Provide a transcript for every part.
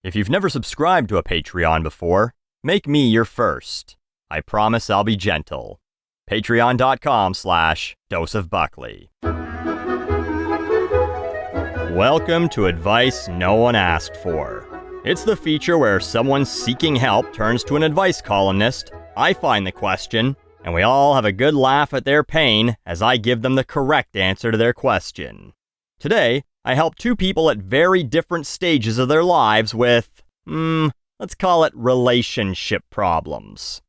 If you've never subscribed to a Patreon before, make me your first. I promise I'll be gentle. Patreon.com/doseofbuckley. Welcome to Advice No One Asked For. It's the feature where someone seeking help turns to an advice columnist, I find the question, and we all have a good laugh at their pain as I give them the correct answer to their question. Today, I help two people at very different stages of their lives with, let's call it relationship problems.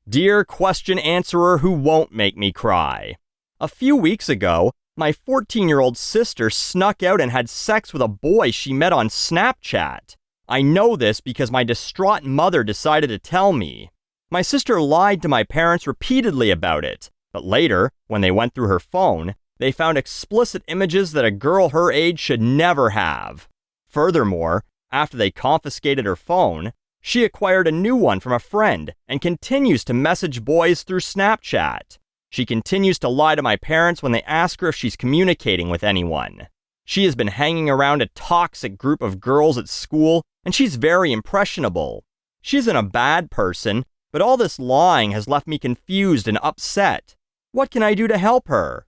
Dear question answerer who won't make me cry. A few weeks ago, my 14-year-old sister snuck out and had sex with a boy she met on Snapchat. I know this because my distraught mother decided to tell me. My sister lied to my parents repeatedly about it, but later, when they went through her phone, they found explicit images that a girl her age should never have. Furthermore, after they confiscated her phone, she acquired a new one from a friend and continues to message boys through Snapchat. She continues to lie to my parents when they ask her if she's communicating with anyone. She has been hanging around a toxic group of girls at school, and she's very impressionable. She isn't a bad person, but all this lying has left me confused and upset. What can I do to help her?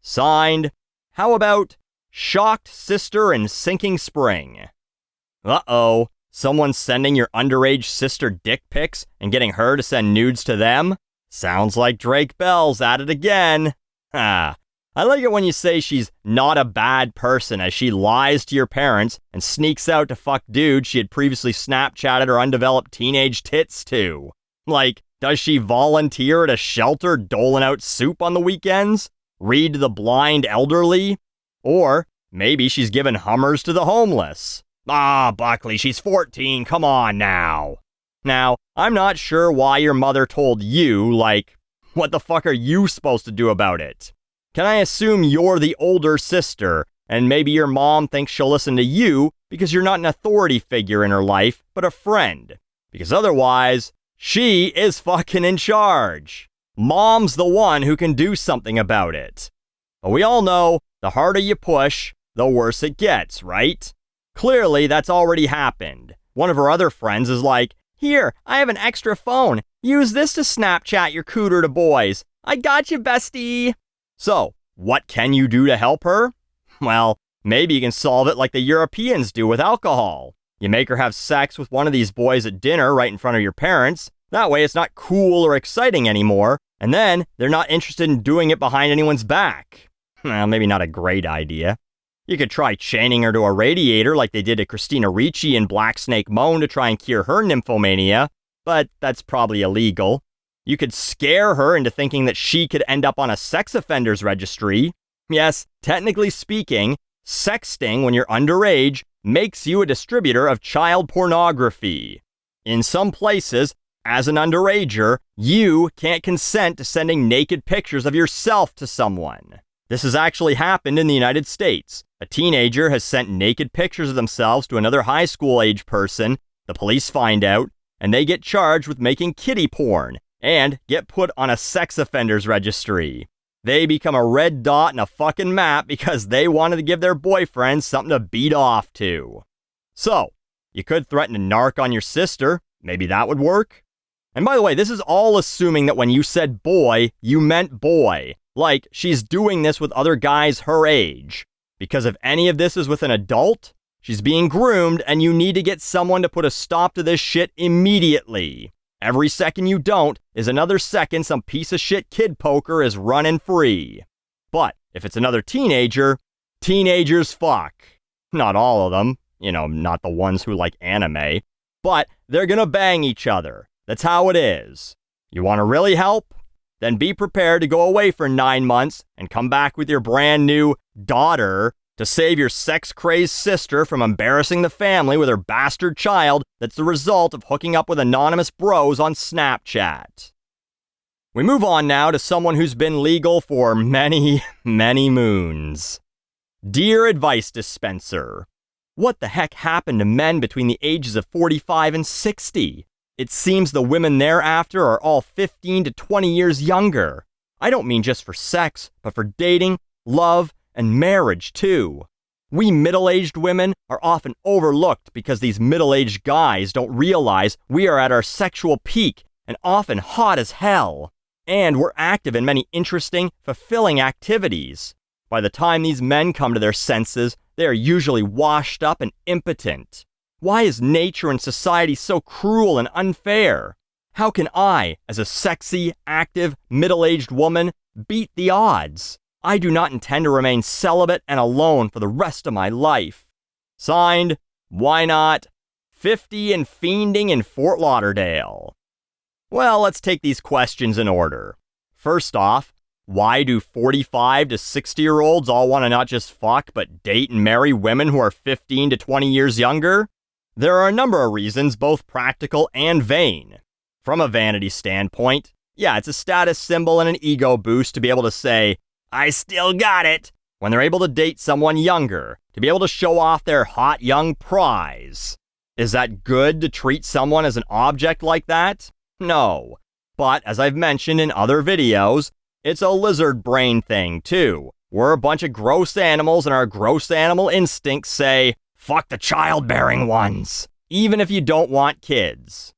Signed, how about Shocked Sister in Sinking Spring? Uh-oh, someone's sending your underage sister dick pics and getting her to send nudes to them? Sounds like Drake Bell's at it again. I like it when you say she's not a bad person as she lies to your parents and sneaks out to fuck dudes she had previously Snapchatted her undeveloped teenage tits to. Like, does she volunteer at a shelter doling out soup on the weekends? Read to the blind elderly? Or maybe she's giving Hummers to the homeless. Buckley, she's 14, come on now. Now, I'm not sure why your mother told you, what the fuck are you supposed to do about it? Can I assume you're the older sister, and maybe your mom thinks she'll listen to you because you're not an authority figure in her life, but a friend? Because otherwise, she is fucking in charge. Mom's the one who can do something about it. But we all know the harder you push, the worse it gets, right? Clearly, that's already happened. One of her other friends is like, "Here, I have an extra phone. Use this to Snapchat your cooter to boys. I got you, bestie." So, what can you do to help her? Well, maybe you can solve it like the Europeans do with alcohol. You make her have sex with one of these boys at dinner right in front of your parents. That way it's not cool or exciting anymore. And then they're not interested in doing it behind anyone's back. Well, maybe not a great idea. You could try chaining her to a radiator like they did to Christina Ricci in Black Snake Moan to try and cure her nymphomania, but that's probably illegal. You could scare her into thinking that she could end up on a sex offenders registry. Yes, technically speaking, sexting when you're underage makes you a distributor of child pornography. In some places, as an underager, you can't consent to sending naked pictures of yourself to someone. This has actually happened in the United States. A teenager has sent naked pictures of themselves to another high school age person, the police find out, and they get charged with making kiddie porn and get put on a sex offenders registry. They become a red dot in a fucking map because they wanted to give their boyfriends something to beat off to. So, you could threaten to narc on your sister. Maybe that would work. And by the way, this is all assuming that when you said boy, you meant boy. Like, she's doing this with other guys her age. Because if any of this is with an adult, she's being groomed and you need to get someone to put a stop to this shit immediately. Every second you don't is another second some piece of shit kid poker is running free. But if it's another teenager, teenagers fuck. Not all of them, not the ones who like anime, but they're gonna bang each other. That's how it is. You want to really help? Then be prepared to go away for 9 months and come back with your brand new daughter to save your sex-crazed sister from embarrassing the family with her bastard child that's the result of hooking up with anonymous bros on Snapchat. We move on now to someone who's been legal for many, many moons. Dear Advice Dispenser, what the heck happened to men between the ages of 45 and 60? It seems the women thereafter are all 15 to 20 years younger. I don't mean just for sex, but for dating, love, and marriage too. We middle-aged women are often overlooked because these middle-aged guys don't realize we are at our sexual peak and often hot as hell. And we're active in many interesting, fulfilling activities. By the time these men come to their senses, they are usually washed up and impotent. Why is nature and society so cruel and unfair? How can I, as a sexy, active, middle-aged woman, beat the odds? I do not intend to remain celibate and alone for the rest of my life. Signed, why not? 50 and fiending in Fort Lauderdale. Well, let's take these questions in order. First off, why do 45 to 60-year-olds all want to not just fuck, but date and marry women who are 15 to 20 years younger? There are a number of reasons, both practical and vain. From a vanity standpoint, yeah, it's a status symbol and an ego boost to be able to say, I still got it, when they're able to date someone younger, to be able to show off their hot young prize. Is that good to treat someone as an object like that? No. But, as I've mentioned in other videos, it's a lizard brain thing, too. We're a bunch of gross animals, and our gross animal instincts say, fuck the childbearing ones, even if you don't want kids.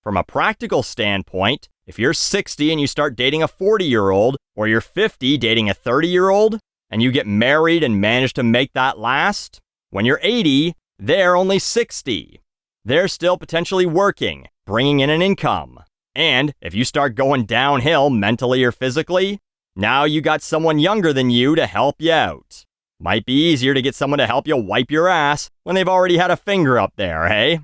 From a practical standpoint, if you're 60 and you start dating a 40-year-old, or you're 50 dating a 30-year-old, and you get married and manage to make that last, when you're 80, they're only 60. They're still potentially working, bringing in an income. And if you start going downhill mentally or physically, now you got someone younger than you to help you out. Might be easier to get someone to help you wipe your ass when they've already had a finger up there, hey?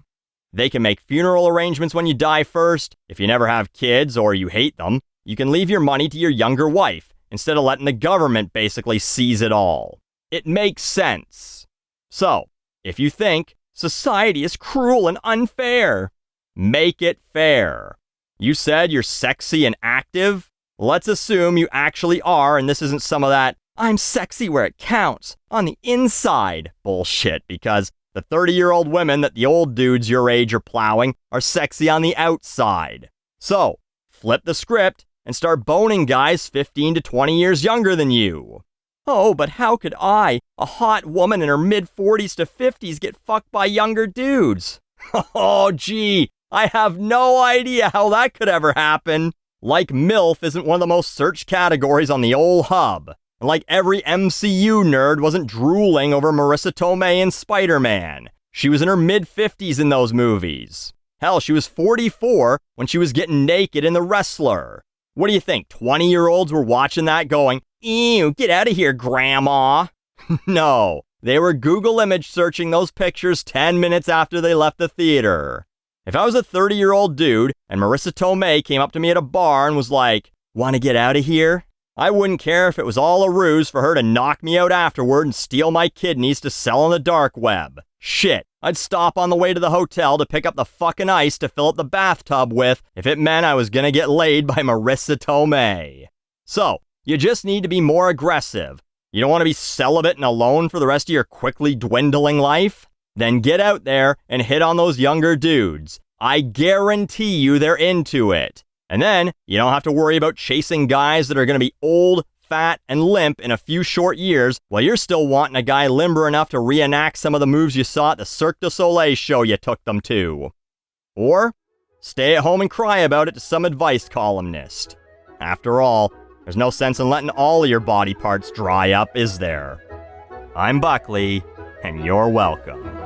They can make funeral arrangements when you die first. If you never have kids or you hate them, you can leave your money to your younger wife instead of letting the government basically seize it all. It makes sense. So, if you think society is cruel and unfair, make it fair. You said you're sexy and active? Let's assume you actually are, and this isn't some of that I'm sexy where it counts, on the inside bullshit, because the 30-year-old women that the old dudes your age are plowing are sexy on the outside. So, flip the script and start boning guys 15 to 20 years younger than you. Oh, but how could I, a hot woman in her mid-40s to 50s, get fucked by younger dudes? Oh, gee, I have no idea how that could ever happen. Like MILF isn't one of the most searched categories on the ol' hub. And like every MCU nerd wasn't drooling over Marissa Tomei in Spider-Man. She was in her mid-50s in those movies. Hell, she was 44 when she was getting naked in The Wrestler. What do you think, 20-year-olds were watching that going, ew, get out of here, Grandma? No, they were Google image searching those pictures 10 minutes after they left the theater. If I was a 30-year-old dude and Marissa Tomei came up to me at a bar and was like, wanna get out of here? I wouldn't care if it was all a ruse for her to knock me out afterward and steal my kidneys to sell on the dark web. Shit, I'd stop on the way to the hotel to pick up the fucking ice to fill up the bathtub with if it meant I was gonna get laid by Marissa Tomei. So, you just need to be more aggressive. You don't want to be celibate and alone for the rest of your quickly dwindling life? Then get out there and hit on those younger dudes. I guarantee you they're into it. And then, you don't have to worry about chasing guys that are going to be old, fat, and limp in a few short years while you're still wanting a guy limber enough to reenact some of the moves you saw at the Cirque du Soleil show you took them to. Or, stay at home and cry about it to some advice columnist. After all, there's no sense in letting all of your body parts dry up, is there? I'm Buckley, and you're welcome.